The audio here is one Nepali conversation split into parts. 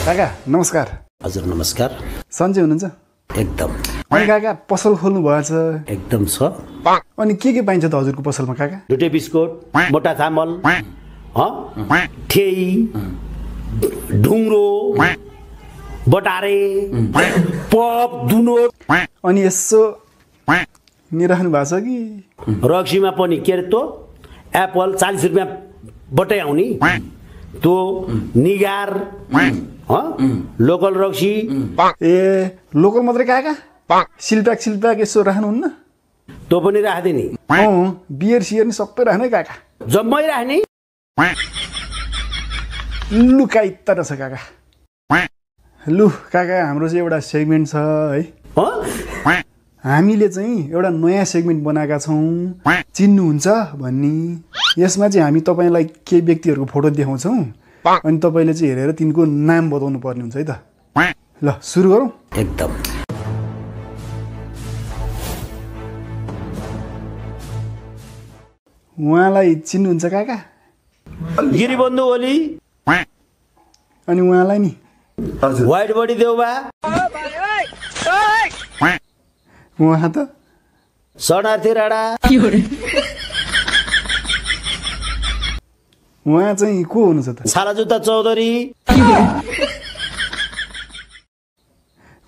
काका नमस्कार। हजुर नमस्कार। सन्चै हुनुहुन्छ? एकदम। अनि काका पसल खोल्नु भएछ? एकदम छ। अनि के पाइन्छ त हजुरको पसलमा काका? दुटे बिस्कुट, मोटा चामल, ठेई, ढुङ्ग्रो, बटारे, पप, दुनो। अनि यसो निराख्नु भएको छ कि? रक्सीमा पनि के अरे त्यो एप्पल 40 रुपियाँ बटै आउने त्यो निगार, लोकल रक्सी। ए लोकल मात्रै काका? सिलप्याक यसो राख्नुहुन्न? त्यो पनि राख्दै नि। बियर सियर नि सबै राख्ने काका? जम्मै राख्ने। लुकाइ त रहेछ काका। लु काका हाम्रो चाहिँ एउटा सेगमेन्ट छ है। हामीले चाहिँ एउटा नयाँ सेगमेन्ट बनाएका छौँ, चिन्नुहुन्छ भन्ने। यसमा चाहिँ हामी तपाईँलाई केही व्यक्तिहरूको फोटो देखाउँछौँ अनि तपाईँले चाहिँ हेरेर तिनको नाम बताउनु पर्ने हुन्छ है त। ल सुरु गरौँ। एकदम। उहाँलाई चिन्नुहुन्छ काका? गिरिबन्धु ओली। अनि उहाँलाई नि? वाइट बडी देउबा। उहाँ त? शरणार्थी राणा। उहाँ चाहिँ को हुनुहुन्छ त? छालाजुत्ता चौधरी।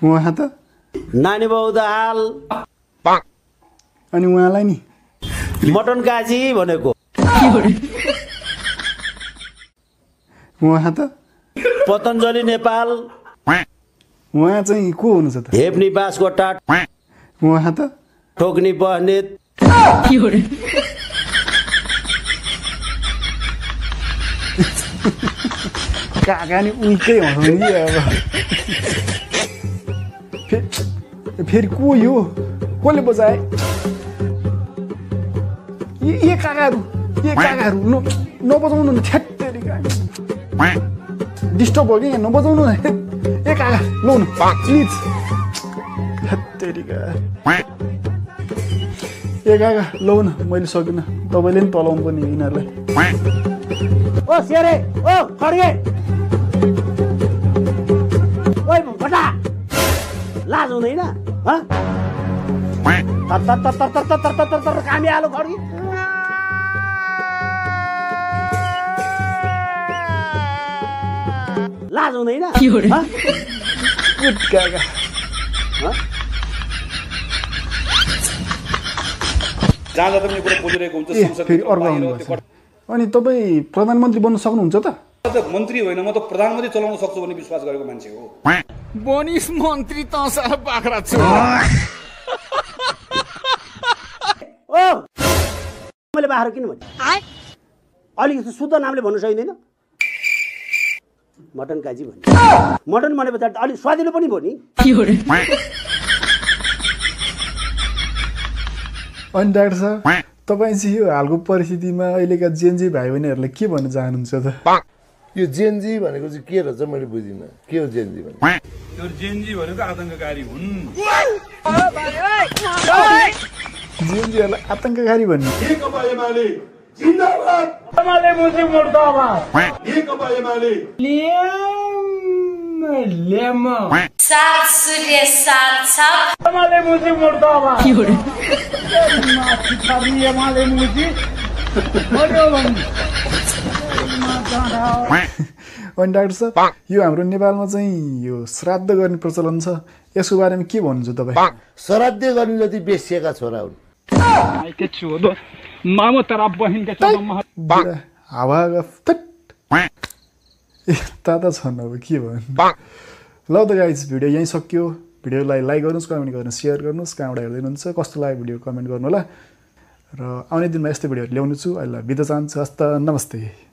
उहाँ त? नानी बाउ दाहाल। अनि उहाँलाई नि? मटन काजी भनेको। उहाँ त? पतञ्जली नेपाल। उहाँ चाहिँ को हुनुहुन्छ त? हेप्नी बासकोटा। उहाँ त? ठोक्नी बहनेत। काका नि उल्टै हँसाउने अब। फेरि को यो? कसले बजाए? ए काकाहरू नबजाउनु न। ठ्याट्टेरिका डिस्टर्ब भयो कि यहाँ, नबजाउनु न। ए काका लौ न प्लिज। ठ्याट्टेरिका ए काका लौ न, मैले सकिनँ, तपाईँले नि तलाउनु पर्ने यिनीहरूलाई। ओ सेरे, ओ खड्गे, ओइ बटा, लाज हुँदैन? कामी आलो खड्गी। लाज हुँदैन? काका जहाँ पनि कुरा बोलिरहेको हुन्छ फेरि अर्को आउनुभएको छ। अनि तपाईँ प्रधानमन्त्री बन्न सक्नुहुन्छ त? मन्त्री होइन, म त प्रधानमन्त्री चलाउन सक्छु भन्ने विश्वास गरेको मान्छे हो। बनिस मन्त्री त सारा बाख्रा छु। ओ मैले बाख्रा किन भने अलिकति शुद्ध नामले भन्नु सकिँदैन? मटन काजी भन्ने। मटन भनेपछि अलिक स्वादिलो पनि भयो नि। अनि डाक्टर साहब तपाईँ चाहिँ यो हालको परिस्थितिमा अहिलेका जेनजी भाइ बहिनीहरूलाई के भन्न चाहनुहुन्छ त? यो जेनजी भनेको चाहिँ के रहेछ मैले बुझिनँ। के हो जेनजी भनेको? त्यो जेनजी भनेको आतङ्ककारी हुन्। जेनजीहरूलाई आतङ्ककारी भन्ने? अनि डाक्टर साहब यो हाम्रो नेपालमा चाहिँ यो श्राद्ध गर्ने प्रचलन छ, यसको बारेमा के भन्नुहुन्छ तपाईँ? श्राद्ध गर्ने जति बेसिएका छोरा हुन्। हावा ताता छन्, अब के भन्नु। ल त गाइज भिडियो यहीँ सक्यो। भिडियोलाई लाइक गर्नुहोस्, कमेन्ट गर्नुहोस्, सेयर गर्नुहोस्। कहाँबाट हेर्दै हुनुहुन्छ, कस्तो लाग्यो भिडियो कमेन्ट गर्नु होला। र आउने दिनमा यस्तै भिडियोहरू ल्याउनु छु। अहिले बिदा चाहन्छु। हस्त नमस्ते।